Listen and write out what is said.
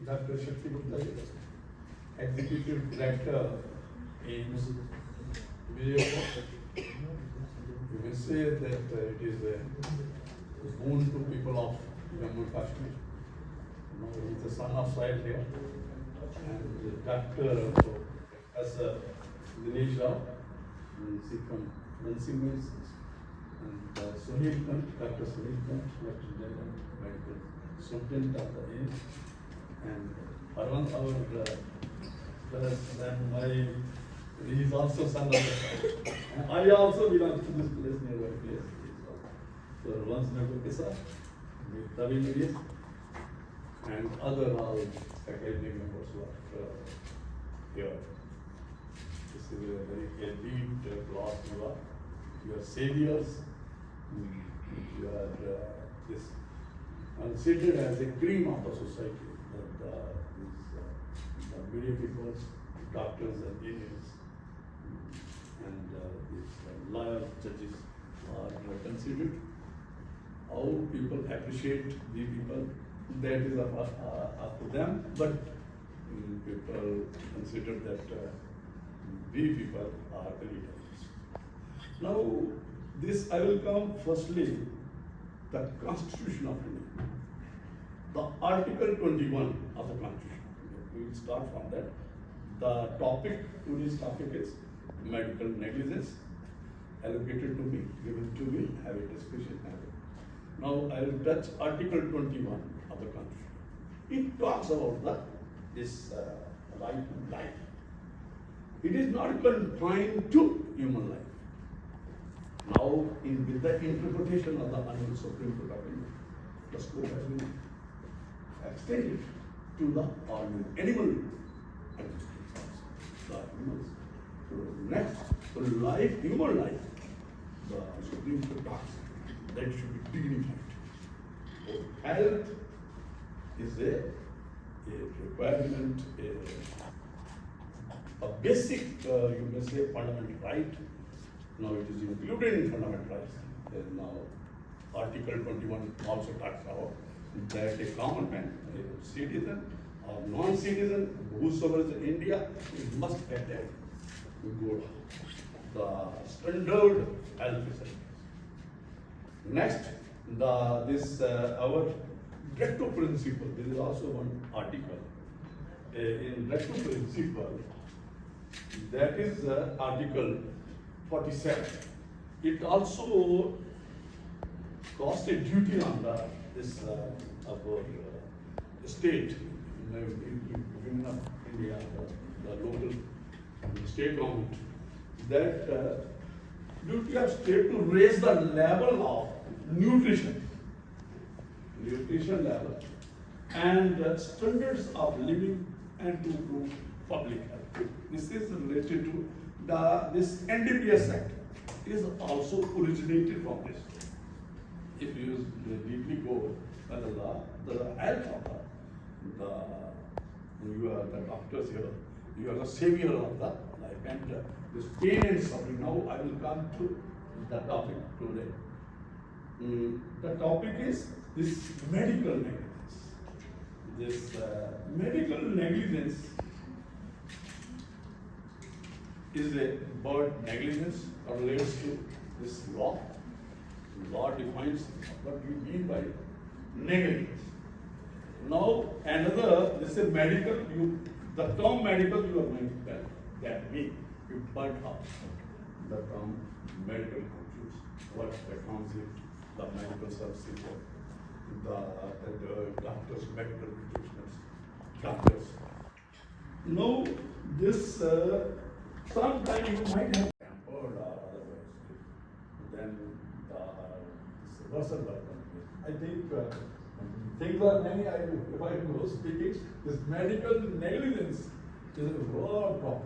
Dr. Shakti Gupta, Executive Director in Vijay. You can say that it is a boon to people of Jammu and Kashmir. You know, he is the son of soil here. And Dr. as Dinesh Rao, he from nursing medicine. And Sunil Kant, Dr. Sunil Kant, General Medical Superintendent of the AIMS. And Arvind, he is also son of the side. And I also belong to this place, nearby place. So once Negligence, Tavi Media, and other all faculty members who are here. This is a very elite class you are. You are saviors. You are this considered as a cream of the society. The media people, doctors, and engineers, and these lawyers, judges are considered. How people appreciate the people, that is up to them. But people consider that we people are the leaders. Now, this I will come firstly the Constitution of India, the Article 21 of the Constitution. We will start from that. The topic, today's topic is medical negligence, allocated to me, given to me, have a discussion. Now I will touch Article 21 of the Constitution. It talks about this right to life. It is not confined to human life. Now, with the interpretation of the Honorable Supreme Court of India, the scope has been extended to the animal existence also, the animals. So next, so life, human life, the Supreme Court talks that should be dignified. So health is a requirement, a basic, you may say, fundamental right. Now it is included in fundamental rights. Then now Article 21 also talks about that a common man, a citizen or non-citizen, whosoever is in India, he must get a good, the standard health facilities. Next, our recto principle. There is also one article in recto principle. That is Article 47. It also caused a duty on this our state, Union of India, the local state government, that duty of state to raise the level of nutrition level and standards of living and to improve public health. This is related to this NDPS Act is also originated from this. If you deeply go by the law, the health of you are the doctors here, you are the savior of the life, and this pain and suffering. Now I will come to the topic today. The topic is this medical negligence. This medical negligence is about negligence or relates to this law. Law defines what we mean by negligence. Now another, this is medical, the term medical you are going to tell that me, you burnt out the term medical confused. What becomes it, the medical services, the doctors, medical practitioners, doctors. Now this, sometimes you might have pampered or otherwise, then this reversal will come. I think things are many. If I go speaking, this medical negligence is a raw problem.